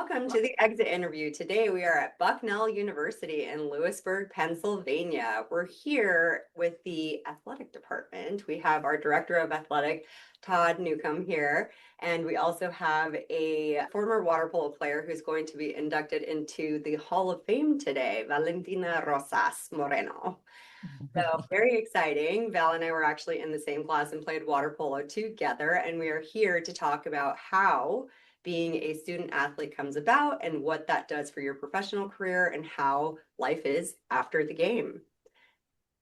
welcome to the exit interview. Today we are at Bucknell University in Lewisburg, Pennsylvania. We're here with the athletic department. We have our director of athletic, Todd Newcomb, here, and we also have a former water polo player who's going to be inducted into the Hall of Fame today, Valentina Rozas Moreno. So very exciting. Val and I were actually in the same class and played water polo together, and we are here to talk about how being a student athlete comes about and what that does for your professional career and how life is after the game.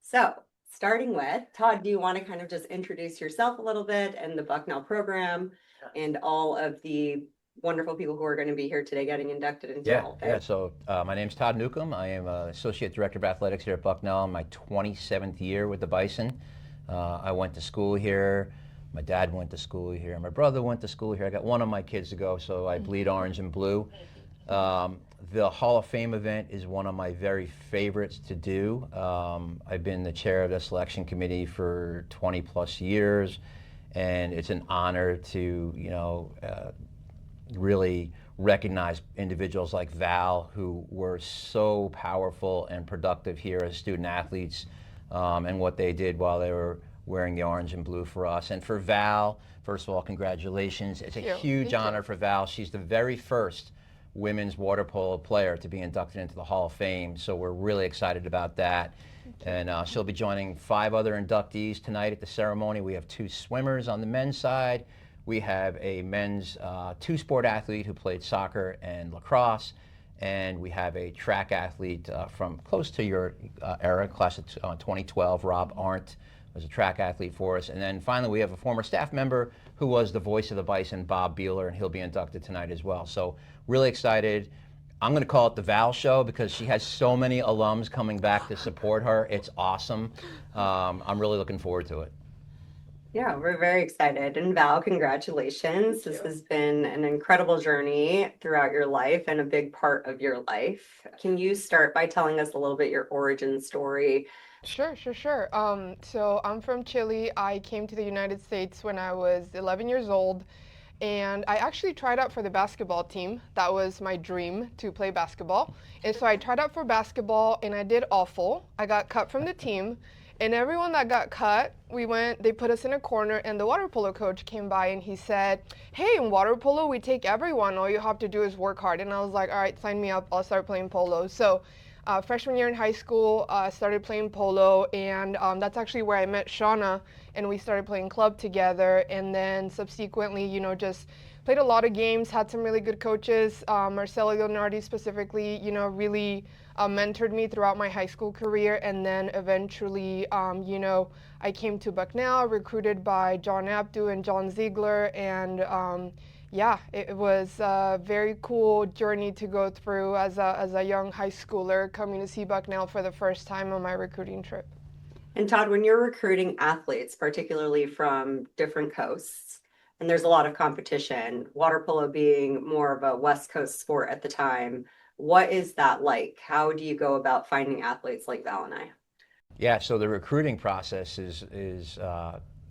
So starting with, Todd, do you want to kind of just introduce yourself a little bit and the Bucknell program and all of the wonderful people who are going to be here today getting inducted into the Hall of Fame? Yeah. So my name's Todd Newcomb. I am Associate Director of Athletics here at Bucknell. I'm my 27th year with the Bison. I went to school here. My dad went to school here. My brother went to school here. I got one of my kids to go, so I bleed orange and blue. The Hall of Fame event is one of my very favorites to do. I've been the chair of the selection committee for 20 plus years, and it's an honor to, really recognize individuals like Val who were so powerful and productive here as student athletes, and what they did while they were wearing the orange and blue for us. And for Val, first of all, congratulations. It's a huge honor for Val. She's the very first women's water polo player to be inducted into the Hall of Fame, so we're really excited about that. And she'll be joining 5 other inductees tonight at the ceremony. We have 2 swimmers on the men's side. We have a men's 2-sport athlete who played soccer and lacrosse, and we have a track athlete from close to your era, class of 2012, Rob Arndt was a track athlete for us. And then finally we have a former staff member who was the voice of the Bison, Bob Beeler, and he'll be inducted tonight as well. So really excited. I'm going to call it the Val Show because she has so many alums coming back to support her. It's awesome. I'm really looking forward to it. Yeah, we're very excited. And Val, congratulations. This has been an incredible journey throughout your life and a big part of your life. Can you start by telling us a little bit your origin story? Sure. So I'm from Chile. I came to the United States when I was 11 years old, and I actually tried out for the basketball team. That was my dream, to play basketball. And so I tried out for basketball, and I did awful. I got cut from the team, and everyone that got cut, they put us in a corner, and the water polo coach came by, and he said, "Hey, in water polo, we take everyone. All you have to do is work hard." And I was like, "All right, sign me up. I'll start playing polo." So freshman year in high school, I started playing polo, and that's actually where I met Shana, and we started playing club together. And then subsequently, just played a lot of games, had some really good coaches. Marcelo Leonardi specifically, really mentored me throughout my high school career. And then eventually, I came to Bucknell, recruited by John Abdu and John Ziegler, and yeah, it was a very cool journey to go through as a young high schooler coming to see Bucknell for the first time on my recruiting trip. And Todd, when you're recruiting athletes, particularly from different coasts, and there's a lot of competition, water polo being more of a West Coast sport at the time, what is that like? How do you go about finding athletes like Val and I? Yeah, so the recruiting process is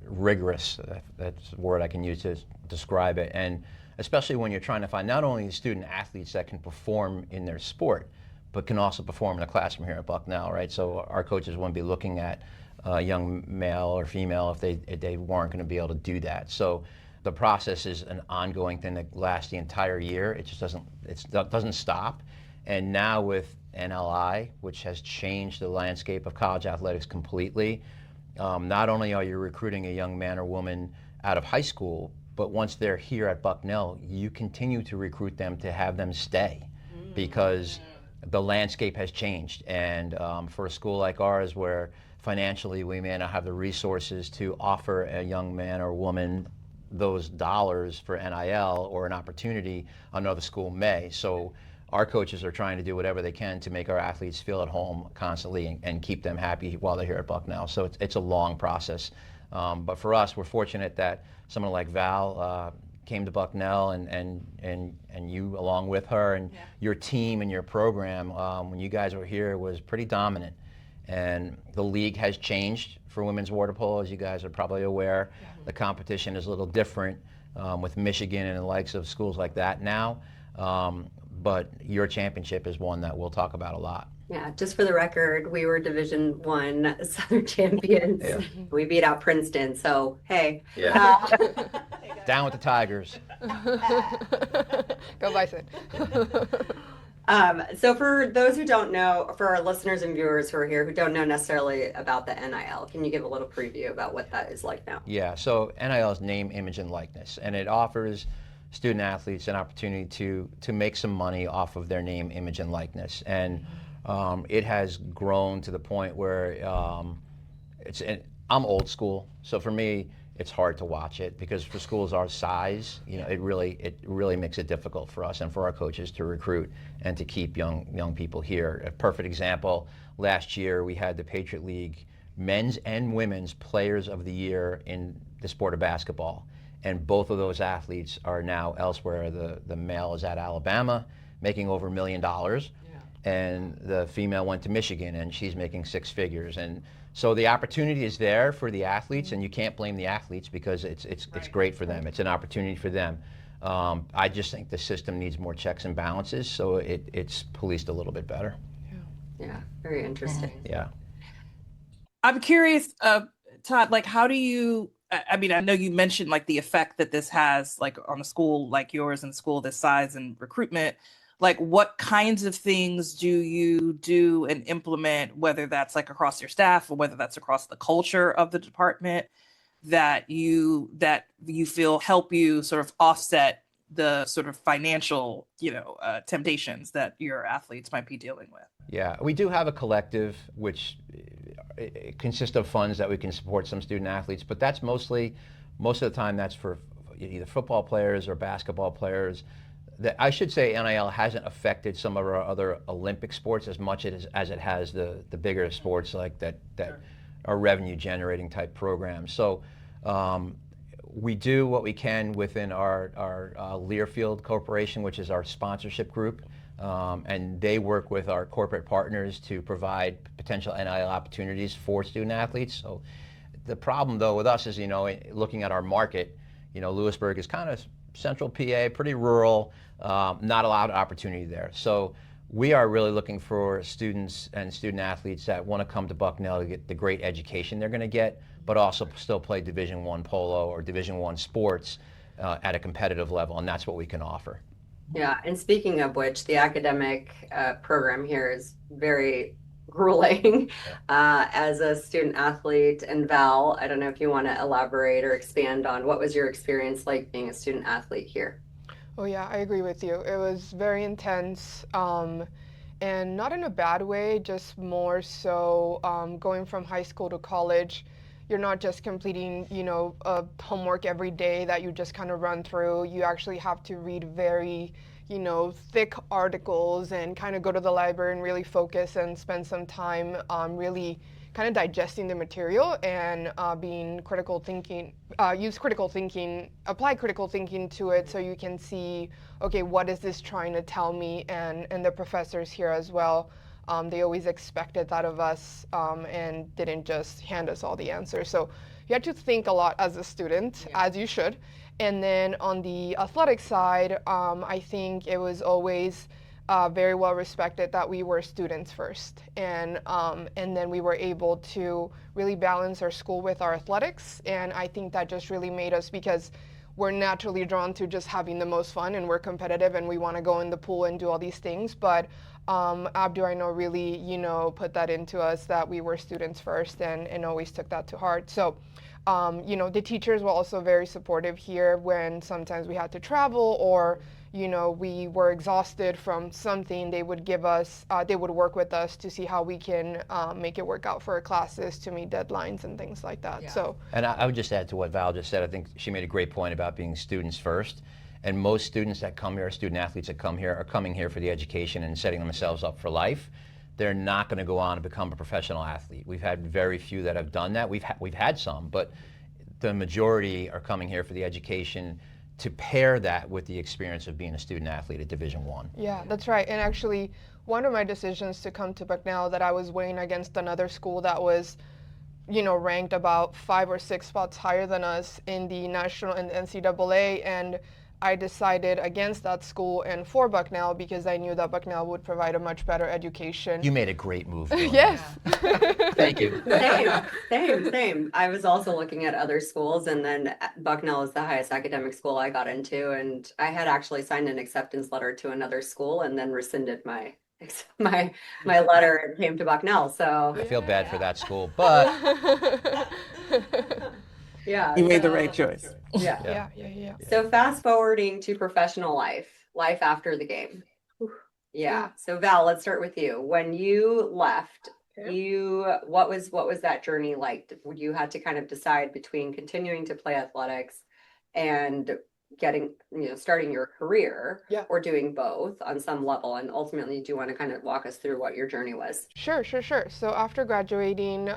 rigorous. That's a word I can use to describe it. And especially when you're trying to find not only student athletes that can perform in their sport, but can also perform in a classroom here at Bucknell, right? So our coaches wouldn't be looking at a young male or female if they weren't going to be able to do that. So the process is an ongoing thing that lasts the entire year. It just doesn't stop. And now with NLI, which has changed the landscape of college athletics completely, not only are you recruiting a young man or woman out of high school, but once they're here at Bucknell, you continue to recruit them to have them stay because the landscape has changed. And for a school like ours where financially we may not have the resources to offer a young man or woman those dollars for NIL or an opportunity, another school may. So our coaches are trying to do whatever they can to make our athletes feel at home constantly and keep them happy while they're here at Bucknell. So it's a long process. But for us, we're fortunate that someone like Val came to Bucknell and you along with her and your team and your program, when you guys were here, was pretty dominant. And the league has changed for women's water polo, as you guys are probably aware. The competition is a little different with Michigan and the likes of schools like that now. but your championship is one that we'll talk about a lot. Yeah, just for the record, we were Division I Southern champions. Yeah. We beat out Princeton, so hey. Yeah. Down with the Tigers. Go Bison. So for those who don't know, for our listeners and viewers who are here who don't know necessarily about the NIL, can you give a little preview about what that is like now? Yeah, so NIL is name, image, and likeness, and it offers student athletes an opportunity to make some money off of their name, image, and likeness. And it has grown to the point where I'm old school, so for me, it's hard to watch it because for schools our size, it really makes it difficult for us and for our coaches to recruit and to keep young people here. A perfect example, last year we had the Patriot League men's and women's players of the year in the sport of basketball, and both of those athletes are now elsewhere. The male is at Alabama making over $1 million, and the female went to Michigan and she's making 6 figures. And so the opportunity is there for the athletes, and you can't blame the athletes because it's great for them. It's an opportunity for them. I just think the system needs more checks and balances, so it's policed a little bit better. Yeah, very interesting. Yeah. I'm curious, Todd, like how do you, I mean, I know you mentioned like the effect that this has like on a school like yours and school this size and recruitment. Like what kinds of things do you do and implement, whether that's like across your staff or whether that's across the culture of the department, that you feel help you sort of offset the sort of financial, temptations that your athletes might be dealing with? Yeah, we do have a collective which it consists of funds that we can support some student athletes, but that's most of the time that's for either football players or basketball players. I should say NIL hasn't affected some of our other Olympic sports as much as it has the bigger sports like that are revenue generating type programs. So we do what we can within our Learfield Corporation, which is our sponsorship group, and they work with our corporate partners to provide potential NIL opportunities for student athletes. So the problem though with us is, looking at our market, Lewisburg is kind of central PA, pretty rural, not a lot of opportunity there. So we are really looking for students and student athletes that want to come to Bucknell to get the great education they're going to get, but also still play Division I polo or Division I sports at a competitive level, and that's what we can offer. Yeah, and speaking of which, the academic program here is very grueling as a student athlete. And Val, I don't know if you want to elaborate or expand on what was your experience like being a student athlete here? Oh yeah, I agree with you. It was very intense, and not in a bad way, just more so going from high school to college. You're not just completing, homework every day that you just kind of run through. You actually have to read very, thick articles and kind of go to the library and really focus and spend some time really kind of digesting the material and being critical thinking, use critical thinking, apply critical thinking to it so you can see, okay, what is this trying to tell me? And the professors here as well, they always expected that of us and didn't just hand us all the answers. So you had to think a lot as a student, as you should. And then on the athletic side, I think it was always very well respected that we were students first, and then we were able to really balance our school with our athletics, and I think that just really made us, because we're naturally drawn to just having the most fun and we're competitive and we want to go in the pool and do all these things, but Abdu, I know, really put that into us that we were students first and always took that to heart. So the teachers were also very supportive here when sometimes we had to travel or we were exhausted from something. They would give us, they would work with us to see how we can make it work out for our classes to meet deadlines and things like that. Yeah. So, and I would just add to what Val just said. I think she made a great point about being students first. And most students that come here, student athletes that come here, are coming here for the education and setting themselves up for life. They're not going to go on to become a professional athlete. We've had very few that have done that. We've had some, but the majority are coming here for the education, to pair that with the experience of being a student athlete at Division I. Yeah, that's right. And actually, one of my decisions to come to Bucknell, that I was weighing against another school that was, ranked about 5 or 6 spots higher than us in the national and NCAA, and I decided against that school and for Bucknell because I knew that Bucknell would provide a much better education. You made a great move. doing Yes. that. Thank you. Same. I was also looking at other schools, and then Bucknell is the highest academic school I got into, and I had actually signed an acceptance letter to another school and then rescinded my letter and came to Bucknell. So I feel bad for that school, but yeah, You made the right choice. Yeah. Yeah. So fast forwarding to professional life after the game. Yeah. So Val, let's start with you. When you left, what was that journey like? You had to kind of decide between continuing to play athletics and starting your career, or doing both on some level. And ultimately, do you want to kind of walk us through what your journey was? Sure. So after graduating,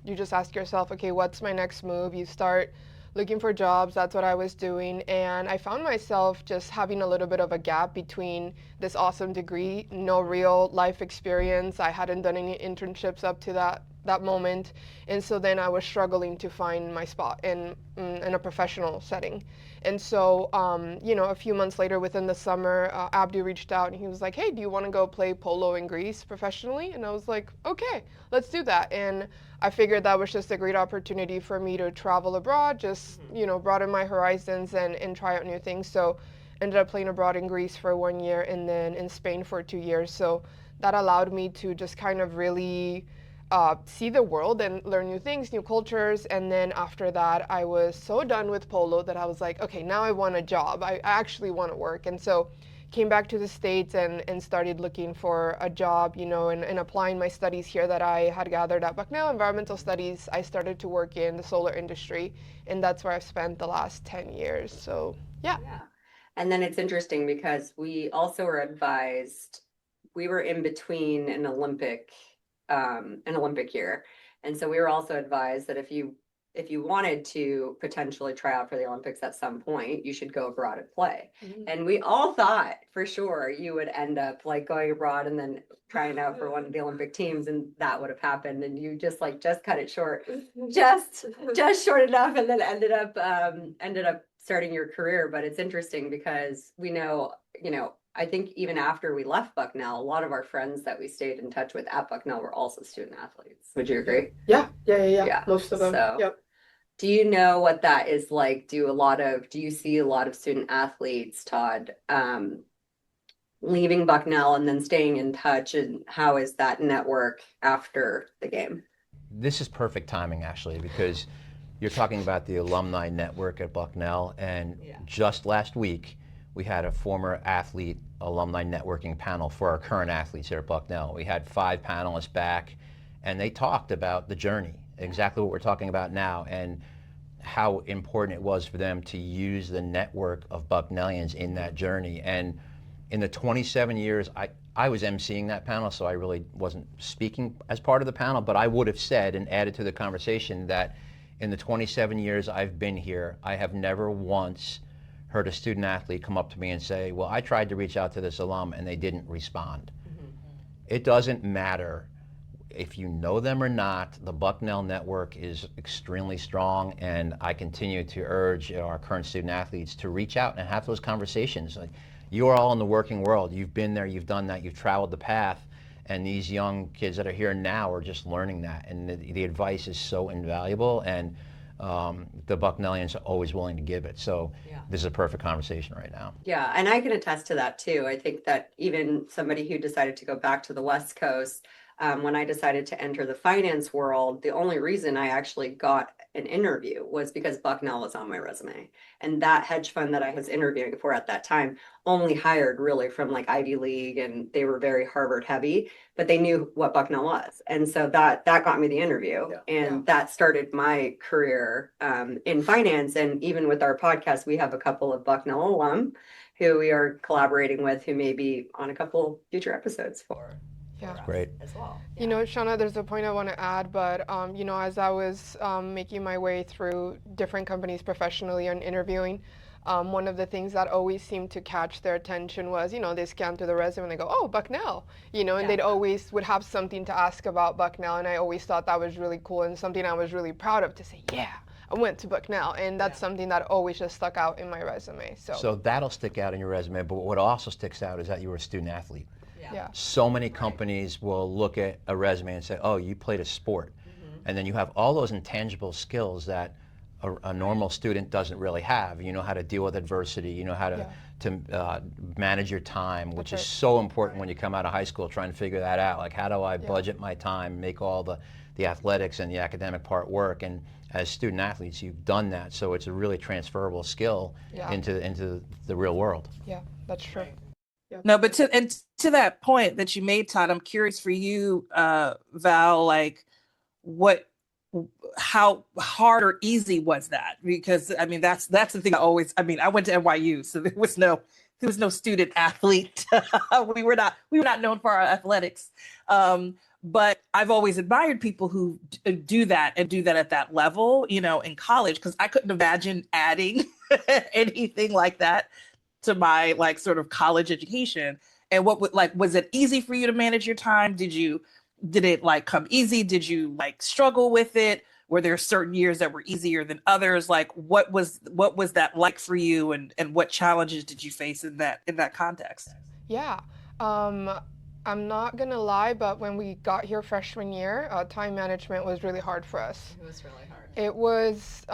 you just ask yourself, okay, what's my next move? You start looking for jobs. That's what I was doing. And I found myself just having a little bit of a gap between this awesome degree, no real life experience. I hadn't done any internships up to that moment. And so then I was struggling to find my spot in a professional setting. And so, a few months later within the summer, Abdi reached out and he was like, hey, do you want to go play polo in Greece professionally? And I was like, okay, let's do that. And I figured that was just a great opportunity for me to travel abroad, just, broaden my horizons and try out new things. So ended up playing abroad in Greece for 1 year and then in Spain for 2 years. So that allowed me to just kind of really see the world and learn new things, new cultures. And then after that, I was so done with polo that I was like, okay, now I want a job. I actually want to work. And so came back to the States and started looking for a job, and applying my studies here that I had gathered at Bucknell, environmental studies. I started to work in the solar industry, and that's where I've spent the last 10 years. So, yeah. And then it's interesting because we also were advised, we were in between an Olympic year. And so we were also advised that if you wanted to potentially try out for the Olympics at some point, you should go abroad and play. Mm-hmm. And we all thought for sure you would end up like going abroad and then trying out for one of the Olympic teams, and that would have happened. And you just cut it short, just short enough, and then ended up starting your career. But it's interesting because we know, I think even after we left Bucknell, a lot of our friends that we stayed in touch with at Bucknell were also student athletes. Would you agree? Yeah. Most of them. So, yep. Do you know what that is like? Do you see a lot of student athletes, Todd, leaving Bucknell and then staying in touch? And how is that network after the game? This is perfect timing, actually, because you're talking about the alumni network at Bucknell. And just last week, we had a former athlete alumni networking panel for our current athletes here at Bucknell. We had 5 panelists back, and they talked about the journey, exactly what we're talking about now, and how important it was for them to use the network of Bucknellians in that journey. And in the 27 years, I was emceeing that panel, so I really wasn't speaking as part of the panel, but I would have said and added to the conversation that in the 27 years I've been here, I have never once heard a student athlete come up to me and say, well, I tried to reach out to this alum and they didn't respond. Mm-hmm. It doesn't matter if you know them or not. The Bucknell network is extremely strong, and I continue to urge our current student athletes to reach out and have those conversations. Like, you are all in the working world. You've been there, you've done that, you've traveled the path, and these young kids that are here now are just learning that, and the advice is so invaluable, and the Bucknellians are always willing to give it. So this is a perfect conversation right now. Yeah, and I can attest to that too. I think that even somebody who decided to go back to the West Coast, when I decided to enter the finance world, the only reason I actually got an interview was because Bucknell was on my resume. And that hedge fund that I was interviewing for at that time only hired really from like Ivy League, and they were very Harvard heavy, but they knew what Bucknell was. And so that got me the interview. And that started my career in finance. And even with our podcast, we have a couple of Bucknell alum who we are collaborating with, who may be on a couple future episodes for. That's great. As well. Shana, there's a point I want to add, but as I was making my way through different companies professionally and interviewing, one of the things that always seemed to catch their attention was, they scan through the resume and they go, oh, Bucknell, and they'd always would have something to ask about Bucknell, and I always thought that was really cool and something I was really proud of to say, yeah, I went to Bucknell, and that's something that always just stuck out in my resume. So that'll stick out in your resume, but what also sticks out is that you were a student athlete. Yeah. So many companies will look at a resume and say, oh, you played a sport. And then you have all those intangible skills that a normal student doesn't really have. You know how to deal with adversity, you know how to manage your time, which is so important when you come out of high school, trying to figure that out. Like, how do I budget my time, make all the athletics and the academic part work? And as student athletes, you've done that. So it's a really transferable skill into the real world. Yeah, that's true. Yeah. No, but to that point that you made, Todd, I'm curious for you, Val, like how hard or easy was that? Because I mean, that's the thing I went to NYU, so there was no student athlete. we were not known for our athletics. But I've always admired people who do that at that level, in college, because I couldn't imagine adding anything like that to my sort of college education. And was it easy for you to manage your time? Did it come easy? Did you struggle with it? Were there certain years that were easier than others? What was that like for you, and what challenges did you face in that context? Yeah. I'm not gonna lie, but when we got here freshman year, time management was really hard for us. It was really hard. It was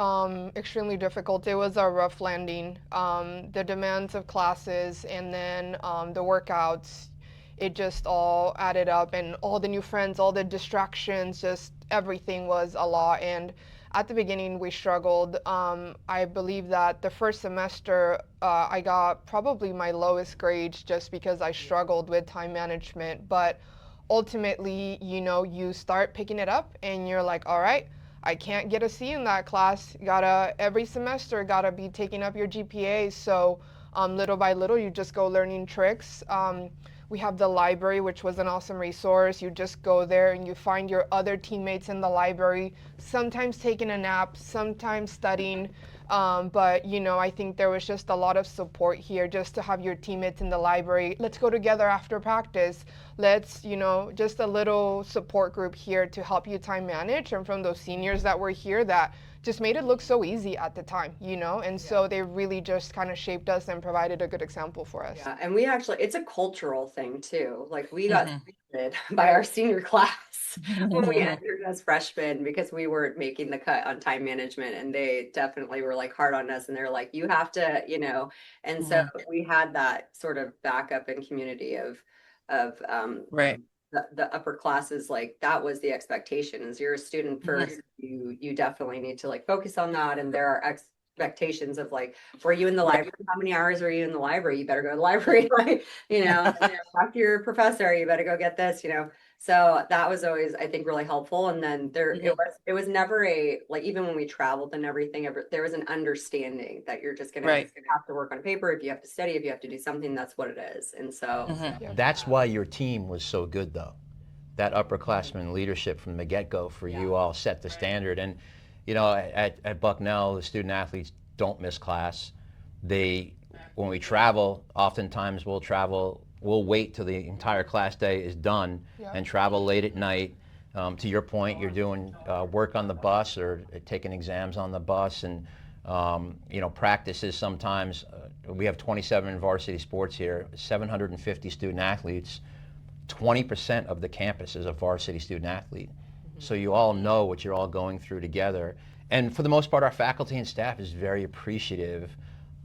extremely difficult. It was a rough landing. The demands of classes and then the workouts, it just all added up, and all the new friends, all the distractions, just everything was a lot. And at the beginning we struggled. I believe that the first semester I got probably my lowest grades just because I struggled with time management. But ultimately, you start picking it up and you're like, all right, I can't get a C in that class. Every semester gotta be taking up your GPA. So little by little, you just go learning tricks. We have the library, which was an awesome resource. You just go there and you find your other teammates in the library, sometimes taking a nap, sometimes studying. But I think there was just a lot of support here just to have your teammates in the library. Let's go together after practice. Let's, just a little support group here to help you time manage. And from those seniors that were here that just made it look so easy at the time, and so they really just kind of shaped us and provided a good example for us. Yeah, and it's a cultural thing too. We got treated by our senior class when we entered as freshmen because we weren't making the cut on time management, and they definitely were hard on us, and they're like, you have to, and so we had that sort of backup and community of right. The upper classes, that was the expectation. As you're a student first, you definitely need to focus on that. And there are expectations of were you in the library? How many hours were you in the library? You better go to the library, talk to your professor, you better go get this, So that was always, I think, really helpful. And then it was never even when we traveled and everything, there was an understanding that you're just gonna have to work on paper. If you have to study, if you have to do something, that's what it is. And so That's why your team was so good, though. That upperclassman leadership from the get-go for you all set the standard. And at Bucknell, the student athletes don't miss class. When we travel, oftentimes we'll wait till the entire class day is done and travel late at night. To your point, you're doing work on the bus or taking exams on the bus, and practices sometimes. We have 27 varsity sports here, 750 student athletes. 20% of the campus is a varsity student athlete. So you all know what you're all going through together. And for the most part, our faculty and staff is very appreciative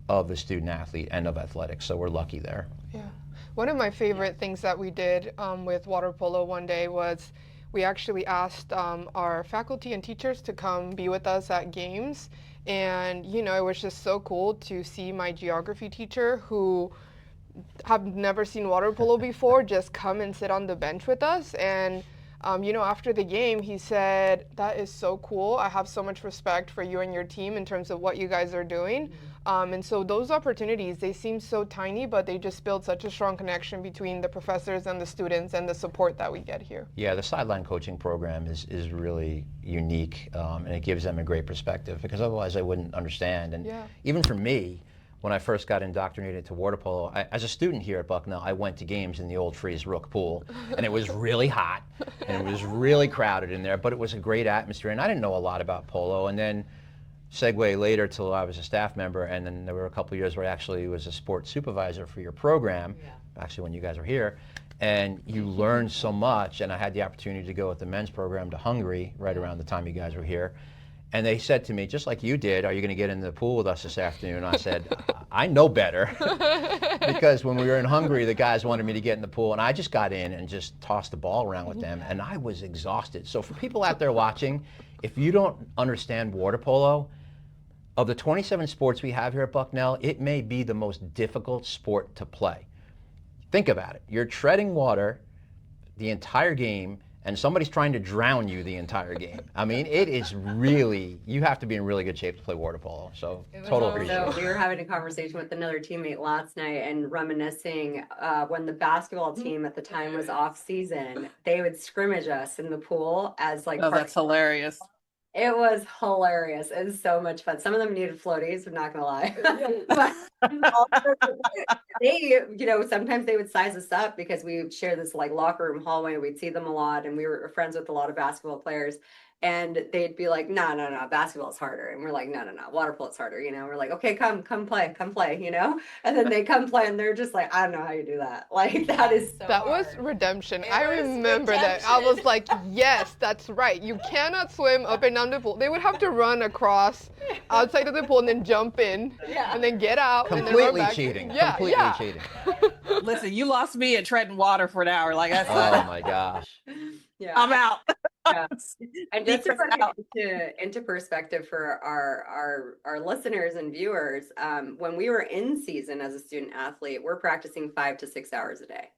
of the student athlete and of athletics. So we're lucky there. Yeah. One of my favorite things that we did with water polo one day was we actually asked our faculty and teachers to come be with us at games. And, it was just so cool to see my geography teacher, who have never seen water polo before, just come and sit on the bench with us. And after the game, he said, that is so cool. I have so much respect for you and your team in terms of what you guys are doing. And so those opportunities, they seem so tiny, but they just build such a strong connection between the professors and the students and the support that we get here. Yeah, the sideline coaching program is really unique, and it gives them a great perspective, because otherwise they wouldn't understand. And even for me, when I first got indoctrinated to water polo, as a student here at Bucknell, I went to games in the old Freeze Rook pool, and it was really hot, and it was really crowded in there, but it was a great atmosphere, and I didn't know a lot about polo. And then segue later till I was a staff member, and then there were a couple of years where I actually was a sports supervisor for your program, actually when you guys were here, and you learned so much, and I had the opportunity to go with the men's program to Hungary right around the time you guys were here. And they said to me, just like you did, are you going to get in the pool with us this afternoon? I said, I know better. Because when we were in Hungary, the guys wanted me to get in the pool, and I just got in and just tossed the ball around with them, and I was exhausted. So for people out there watching, if you don't understand water polo, of the 27 sports we have here at Bucknell, it may be the most difficult sport to play. Think about it. You're treading water the entire game, and somebody's trying to drown you the entire game. I mean, it is really, you have to be in really good shape to play water polo. So total appreciation. So we were having a conversation with another teammate last night and reminiscing when the basketball team at the time was off season, they would scrimmage us in the pool as like. Oh, that's hilarious. It was hilarious. It was so much fun. Some of them needed floaties, I'm not gonna lie. But they, sometimes they would size us up because we would share this like locker room hallway. We'd see them a lot, and we were friends with a lot of basketball players. And they'd be like, no, basketball's harder. And we're like, no, water polo's harder. We're like, okay, come play. And then they come play, and they're just like, I don't know how you do that. Like, that is so That hard. was redemption. It I was remember that. I was like, yes, that's right. You cannot swim up and down the pool. They would have to run across outside of the pool and then jump in and then get out. And then run Completely back. cheating. Yeah, Completely yeah. cheating. Listen, you lost me at treading water for an hour. Like, that's Oh my gosh. Yeah. I'm out. Yeah. And just to Deep put it into perspective for our listeners and viewers, when we were in season as a student athlete, we're practicing 5 to 6 hours a day.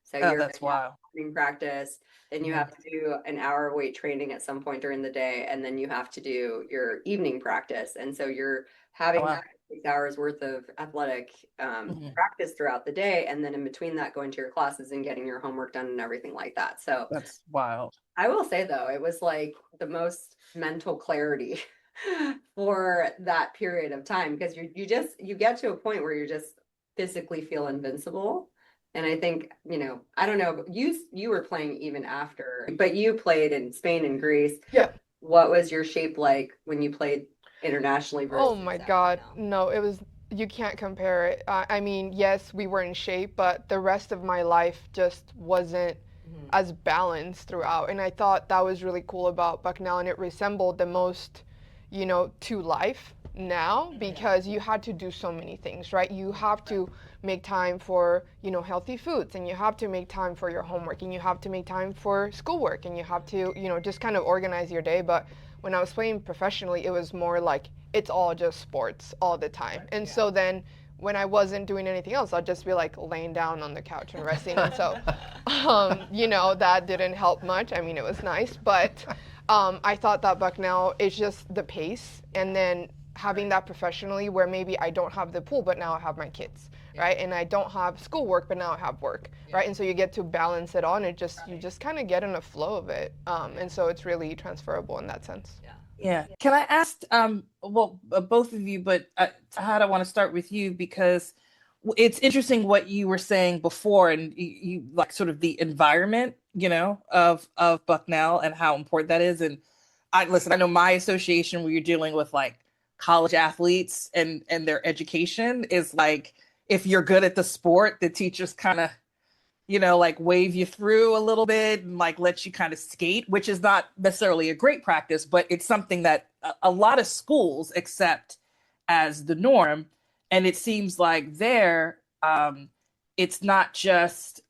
So Oh, you're that's wild. morning practice, then you have to do an hour of weight training at some point during the day, and then you have to do your evening practice. And so you're having Wow. that 6 hours worth of athletic practice throughout the day, and then in between that going to your classes and getting your homework done and everything like that. So That's wild. I will say though, it was like the most mental clarity for that period of time, because you get to a point where you just physically feel invincible. And I think, I don't know, but you were playing even after, but you played in Spain and Greece. Yeah. What was your shape like when you played internationally versus Oh my God. No, you can't compare it. I mean, yes, we were in shape, but the rest of my life just wasn't as balanced throughout. And I thought that was really cool about Bucknell, and it resembled the most, to life now, because you had to do so many things, right? You have to make time for, healthy foods, and you have to make time for your homework, and you have to make time for schoolwork, and you have to, just kind of organize your day. But when I was playing professionally, it was more like it's all just sports all the time. And so then when I wasn't doing anything else, I'd just be like laying down on the couch and resting. And so, that didn't help much. I mean, it was nice, but I thought that Bucknell is just the pace, and then having that professionally where maybe I don't have the pool, but now I have my kids, right? And I don't have schoolwork, but now I have work, right? And so you get to balance it all, and you just kind of get in a flow of it. And so it's really transferable in that sense. Yeah. Can I ask, both of you, but Todd, I want to start with you, because it's interesting what you were saying before, and you like sort of the environment, of Bucknell and how important that is. And I know my association where you're dealing with like college athletes and their education is like, if you're good at the sport, the teachers kind of, like wave you through a little bit and like let you kind of skate, which is not necessarily a great practice, but it's something that a lot of schools accept as the norm. And it seems like it's not just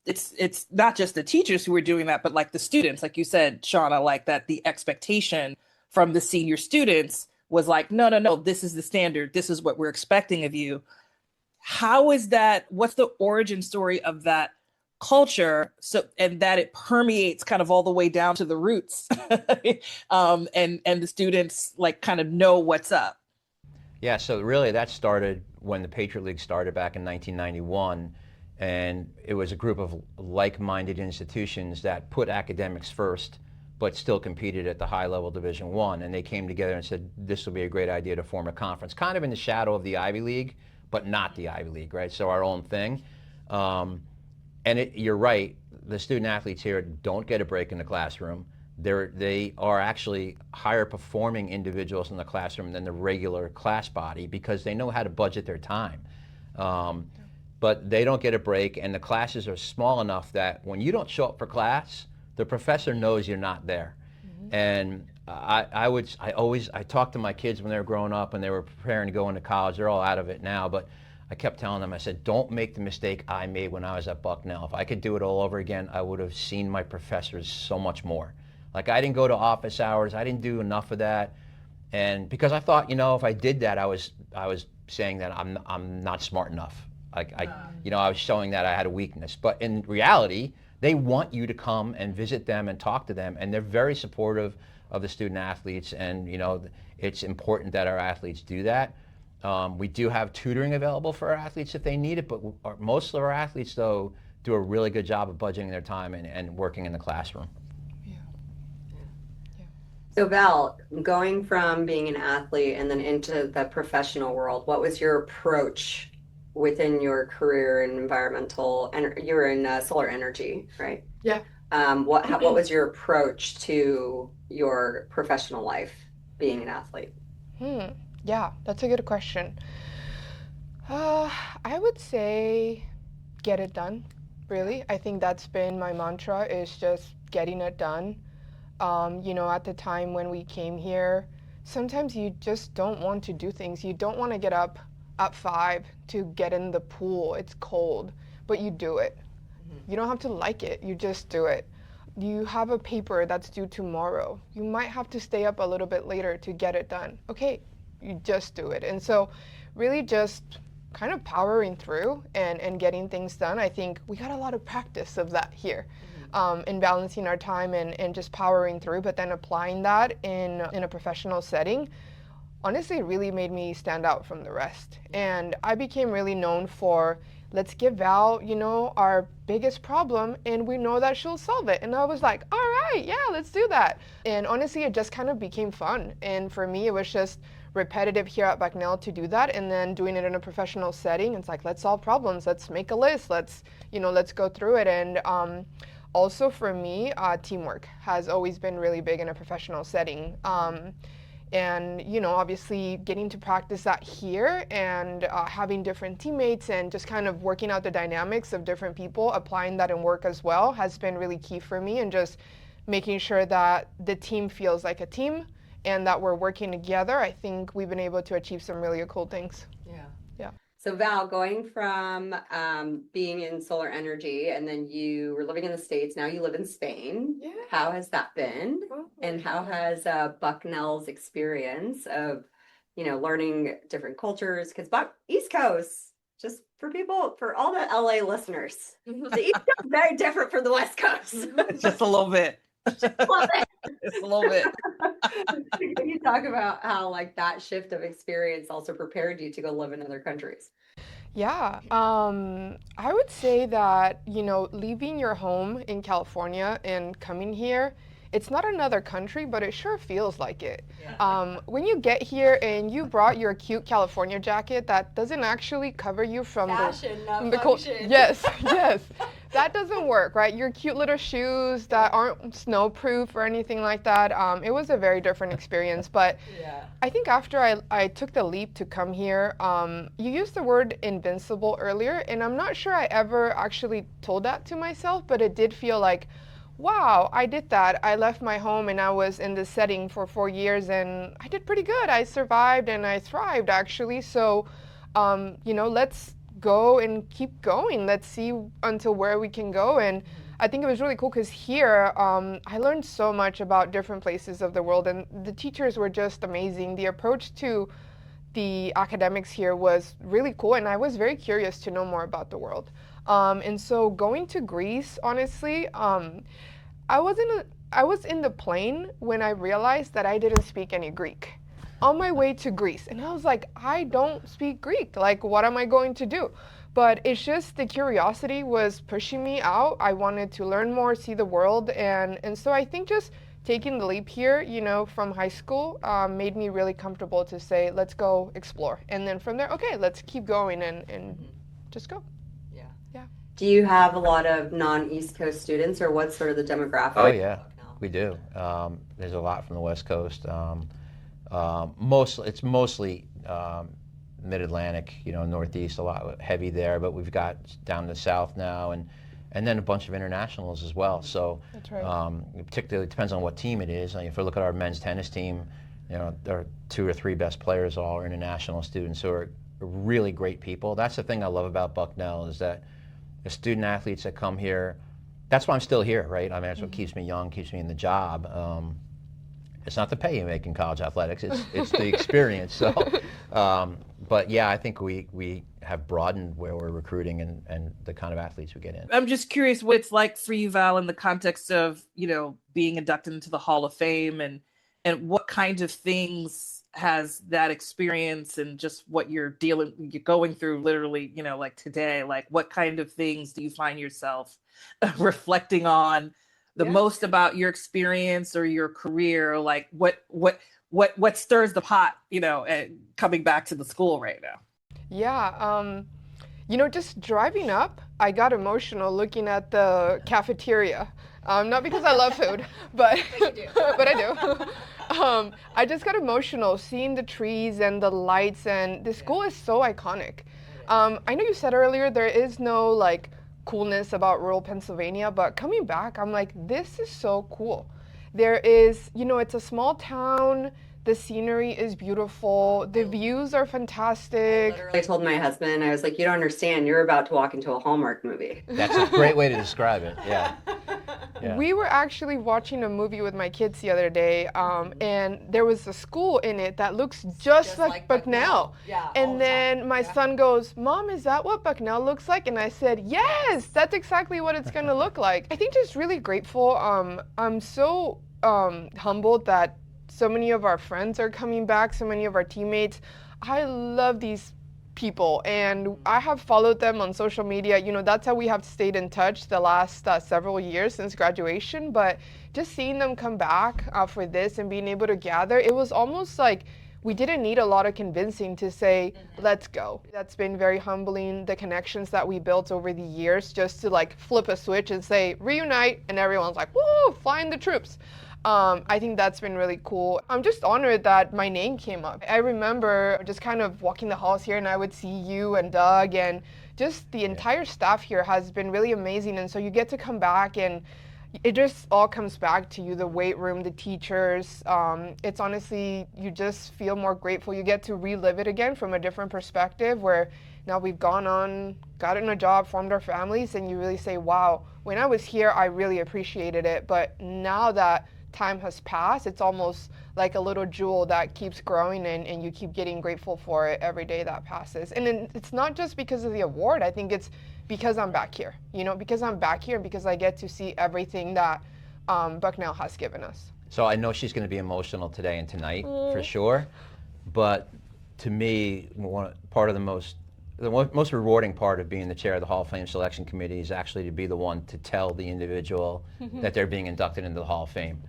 it's not just the teachers who are doing that, but like the students, like you said, Shana, like that the expectation from the senior students was like, no, this is the standard. This is what we're expecting of you. How is that? What's the origin story of that culture? And that it permeates kind of all the way down to the roots, and the students like kind of know what's up. Yeah, so really that started when the Patriot League started back in 1991, and it was a group of like-minded institutions that put academics first, but still competed at the high-level Division I, and they came together and said, this will be a great idea to form a conference, kind of in the shadow of the Ivy League, but not the Ivy League, right? So our own thing. And you're right, the student athletes here don't get a break in the classroom. they are actually higher performing individuals in the classroom than the regular class body because they know how to budget their time. But they don't get a break, and the classes are small enough that when you don't show up for class, the professor knows you're not there. And I talked to my kids when they were growing up and they were preparing to go into college. They're all out of it now, but I kept telling them, I said, don't make the mistake I made when I was at Bucknell. If I could do it all over again, I would have seen my professors so much more. Like, I didn't go to office hours. I didn't do enough of that. And because I thought, if I did that, I was saying that I'm not smart enough. I was showing that I had a weakness. But in reality, they want you to come and visit them and talk to them, and they're very supportive of the student athletes, and it's important that our athletes do that. We do have tutoring available for our athletes if they need it, but most of our athletes, though, do a really good job of budgeting their time and working in the classroom. So Val, going from being an athlete and then into the professional world, what was your approach within your career in environmental, and you were in solar energy, right? Yeah. What was your approach to your professional life being an athlete? Yeah, that's a good question. I would say get it done, really. I think that's been my mantra, is just getting it done. At the time when we came here, sometimes you just don't want to do things. You don't want to get up at 5 to get in the pool. It's cold, but you do it. You don't have to like it. You just do it. You have a paper that's due tomorrow. You might have to stay up a little bit later to get it done. Okay, you just do it. And so really just kind of powering through and getting things done. I think we got a lot of practice of that here. In balancing our time and just powering through, but then applying that in a professional setting, honestly, it really made me stand out from the rest. And I became really known for, let's give Val, our biggest problem, and we know that she'll solve it. And I was like, all right, yeah, let's do that. And honestly, it just kind of became fun. And for me, it was just repetitive here at Bucknell to do that, and then doing it in a professional setting. It's like, let's solve problems, let's make a list, let's go through it. And also for me, teamwork has always been really big in a professional setting. And obviously getting to practice that here and having different teammates and just kind of working out the dynamics of different people, applying that in work as well, has been really key for me, and just making sure that the team feels like a team and that we're working together. I think we've been able to achieve some really cool things. Yeah. So Val, going from being in solar energy, and then you were living in the States, now you live in Spain. Yeah. How has that been? And how has Bucknell's experience of, learning different cultures? Because East Coast, just for all the LA listeners, the East Coast is very different from the West Coast. Just a little bit. Just a little bit. Can you talk about how that shift of experience also prepared you to go live in other countries? Yeah, I would say that, leaving your home in California and coming here, it's not another country, but it sure feels like it. Yeah. When you get here and you brought your cute California jacket that doesn't actually cover you from the cold. Yes, that doesn't work, right? Your cute little shoes that aren't snowproof or anything like that. It was a very different experience, but I think after I took the leap to come here, you used the word invincible earlier, and I'm not sure I ever actually told that to myself, but it did feel like, wow, I did that. I left my home and I was in this setting for 4 years and I did pretty good. I survived and I thrived, actually. So, let's go and keep going. Let's see until where we can go. And I think it was really cool because here I learned so much about different places of the world, and the teachers were just amazing. The approach to the academics here was really cool, and I was very curious to know more about the world. And so going to Greece, honestly, I was in the plane when I realized that I didn't speak any Greek on my way to Greece. And I was like, I don't speak Greek. Like, what am I going to do? But it's just the curiosity was pushing me out. I wanted to learn more, see the world. And so I think just taking the leap here, from high school, made me really comfortable to say, let's go explore. And then from there, okay, let's keep going and just go. Do you have a lot of non-East Coast students, or what's sort of the demographic? Oh yeah. we do. There's a lot from the West Coast. It's mostly Mid-Atlantic, Northeast, a lot heavy there, but we've got down the South now, and then a bunch of internationals as well. So That's right. particularly depends on what team it is. If we look at our men's tennis team, our 2 or 3 best players all are international students who are really great people. That's the thing I love about Bucknell, is that the student athletes that come here, that's why I'm still here, right? I mean, that's what keeps me young, keeps me in the job. It's not the pay you make in college athletics, it's the experience. So, but yeah, I think we have broadened where we're recruiting and the kind of athletes we get in. I'm just curious what it's like for you, Val, in the context of, being inducted into the Hall of Fame, and what kind of things has that experience and just what you're going through literally, like today, like what kind of things do you find yourself reflecting on the most about your experience or your career? Like what stirs the pot, and coming back to the school right now? Yeah, just driving up, I got emotional looking at the cafeteria. Not because I love food, but but I do. I just got emotional seeing the trees and the lights, and the school is so iconic. I know you said earlier there is no like coolness about rural Pennsylvania, but coming back, I'm like, this is so cool. There is, it's a small town. The scenery is beautiful. The views are fantastic. I literally told my husband, I was like, you don't understand. You're about to walk into a Hallmark movie. That's a great way to describe it. Yeah. We were actually watching a movie with my kids the other day, and there was a school in it that looks just like Bucknell. Yeah. And then my son goes, Mom, is that what Bucknell looks like? And I said, yes, that's exactly what it's going to look like. I think just really grateful. I'm so humbled that so many of our friends are coming back, so many of our teammates. I love these people, and I have followed them on social media. That's how we have stayed in touch the last several years since graduation. But just seeing them come back for this and being able to gather, it was almost like we didn't need a lot of convincing to say, let's go. That's been very humbling, the connections that we built over the years, just to like flip a switch and say, reunite, and everyone's like, woo, flying the troops. I think that's been really cool. I'm just honored that my name came up. I remember just kind of walking the halls here, and I would see you and Doug, and just the entire staff here has been really amazing. And so you get to come back, and it just all comes back to you, the weight room, the teachers. It's honestly, you just feel more grateful. You get to relive it again from a different perspective, where now we've gone on, gotten a job, formed our families, and you really say, wow, when I was here, I really appreciated it. But now that time has passed, it's almost like a little jewel that keeps growing, and you keep getting grateful for it every day that passes. And then it's not just because of the award. I think it's because I'm back here, because I'm back here, and because I get to see everything that Bucknell has given us. So I know she's going to be emotional today and tonight for sure, but to me, the most rewarding part of being the chair of the Hall of Fame Selection Committee is actually to be the one to tell the individual that they're being inducted into the Hall of Fame.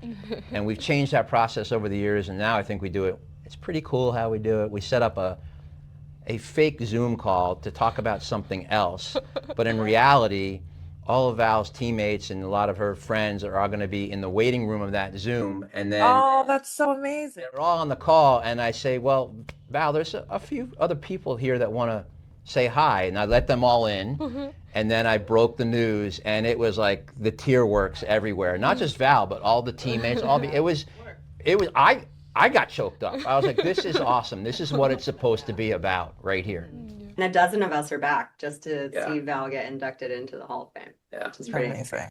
And we've changed that process over the years, and now I think we do it. It's pretty cool how we do it. We set up a fake Zoom call to talk about something else, but in reality, all of Val's teammates and a lot of her friends are all going to be in the waiting room of that Zoom, and then That's so amazing. they're all on the call, and I say, well, Val, there's a few other people here that want to say hi, and I let them all in, and then I broke the news, and it was like the tear works everywhere. Not just Val, but all the teammates. I got choked up. I was like, this is awesome. This is what it's supposed to be about right here. And a dozen of us are back just to see Val get inducted into the Hall of Fame, which is pretty amazing.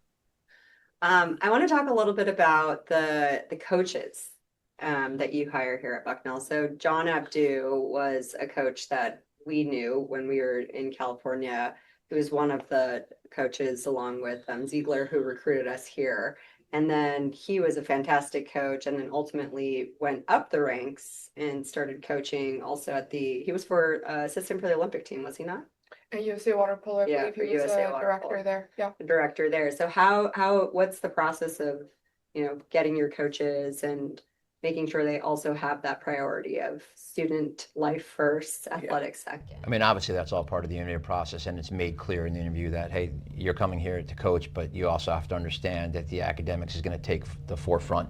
I want to talk a little bit about the coaches that you hire here at Bucknell. So John Abdu was a coach that we knew when we were in California. He was one of the coaches along with Ziegler, who recruited us here. And then he was a fantastic coach, and then ultimately went up the ranks and started coaching also he was assistant for the Olympic team, was he not? At USA Water Polo, I believe for he was USA a Water director Polo. there. Yeah. The director there. So what's the process of, getting your coaches and, making sure they also have that priority of student life first, athletics second. I mean, obviously that's all part of the interview process, and it's made clear in the interview that, hey, you're coming here to coach, but you also have to understand that the academics is going to take the forefront,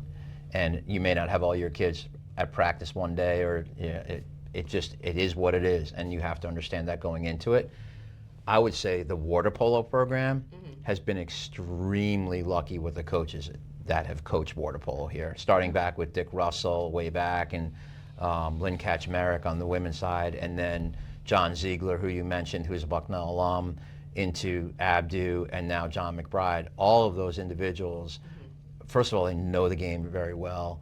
and you may not have all your kids at practice one day, or it is what it is, and you have to understand that going into it. I would say the water polo program has been extremely lucky with the coaches that have coached water polo here, starting back with Dick Russell way back, and Lynn Kaczmarek on the women's side, and then John Ziegler, who you mentioned, who's a Bucknell alum, into Abdu, and now John McBride. All of those individuals, first of all, they know the game very well.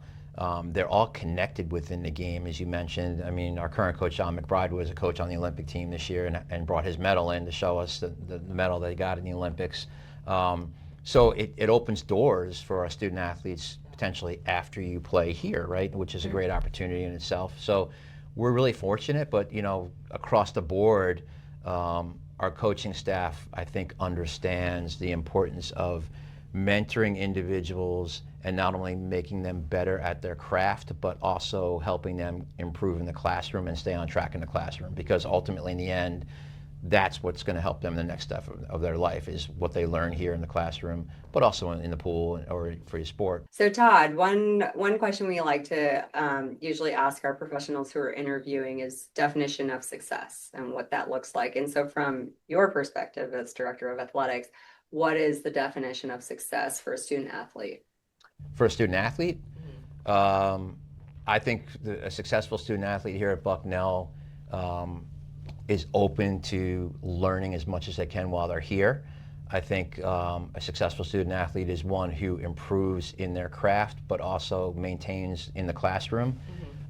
They're all connected within the game, as you mentioned. I mean, our current coach, John McBride, was a coach on the Olympic team this year, and brought his medal in to show us the medal that he got in the Olympics. So it opens doors for our student athletes potentially after you play here, right? Which is a great opportunity in itself. So we're really fortunate, but across the board, our coaching staff, I think, understands the importance of mentoring individuals and not only making them better at their craft, but also helping them improve in the classroom and stay on track in the classroom. Because ultimately, in the end, that's what's going to help them in the next step of their life, is what they learn here in the classroom, but also in the pool or for your sport. So Todd, one question we like to usually ask our professionals who are interviewing is definition of success and what that looks like. And so from your perspective as director of athletics, what is the definition of success for a student athlete? For a student athlete, I think a successful student athlete here at Bucknell is open to learning as much as they can while they're here. I think a successful student athlete is one who improves in their craft, but also maintains in the classroom.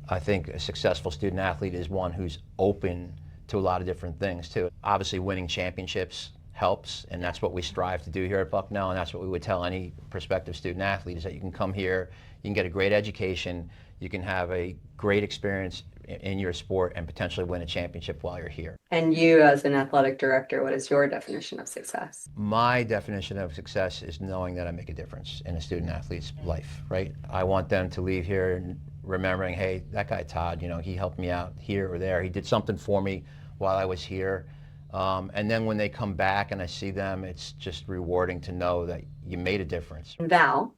I think a successful student athlete is one who's open to a lot of different things too. Obviously, winning championships helps, and that's what we strive to do here at Bucknell, and that's what we would tell any prospective student athlete, is that you can come here, you can get a great education, you can have a great experience in your sport, and potentially win a championship while you're here. And you, as an athletic director, what is your definition of success? My definition of success is knowing that I make a difference in a student athlete's life, right? I want them to leave here remembering, hey, that guy Todd, he helped me out here or there. He did something for me while I was here. And then when they come back and I see them, it's just rewarding to know that you made a difference. Val,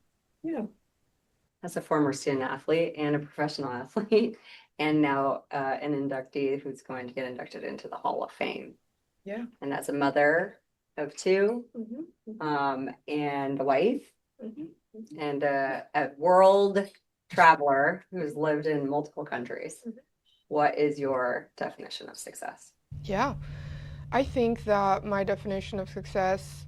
as a former student athlete and a professional athlete, and now an inductee who's going to get inducted into the Hall of Fame. Yeah. And as a mother of two, and a wife, and a world traveler who's lived in multiple countries. What is your definition of success? Yeah, I think that my definition of success,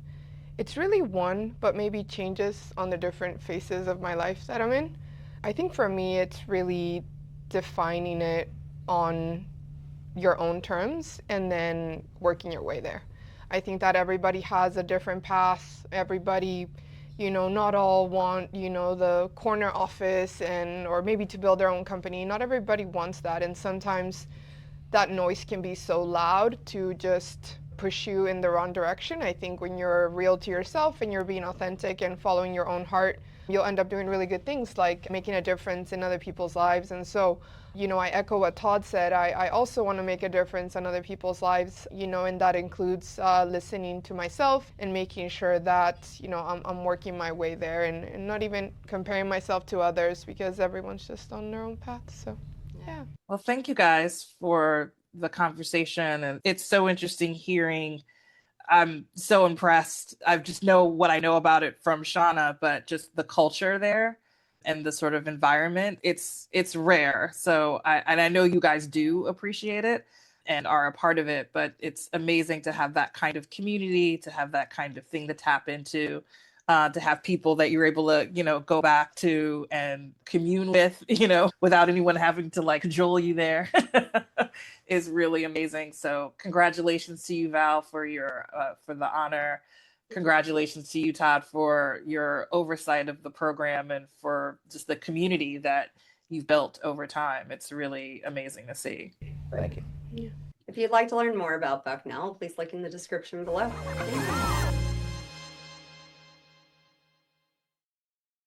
it's really one, but maybe changes on the different phases of my life that I'm in. I think for me, it's really defining it on your own terms and then working your way there. I think that everybody has a different path. Everybody, not all want, the corner office or maybe to build their own company. Not everybody wants that. And sometimes that noise can be so loud to just push you in the wrong direction. I think when you're real to yourself and you're being authentic and following your own heart, you'll end up doing really good things like making a difference in other people's lives. And so, I echo what Todd said. I also want to make a difference in other people's lives, and that includes listening to myself and making sure that, I'm working my way there and not even comparing myself to others, because everyone's just on their own path. So, yeah. Well, thank you guys for the conversation. And it's so interesting hearing. I'm so impressed. I just know what I know about it from Shana, but just the culture there and the sort of environment, it's rare. So I know you guys do appreciate it and are a part of it, but it's amazing to have that kind of community, to have that kind of thing to tap into, to have people that you're able to, go back to and commune with, without anyone having to cajole you there is really amazing. So congratulations to you, Val, for the honor. Congratulations to you, Todd, for your oversight of the program and for just the community that you've built over time. It's really amazing to see. Thank you. Yeah. If you'd like to learn more about Bucknell, please look in the description below. Thank you.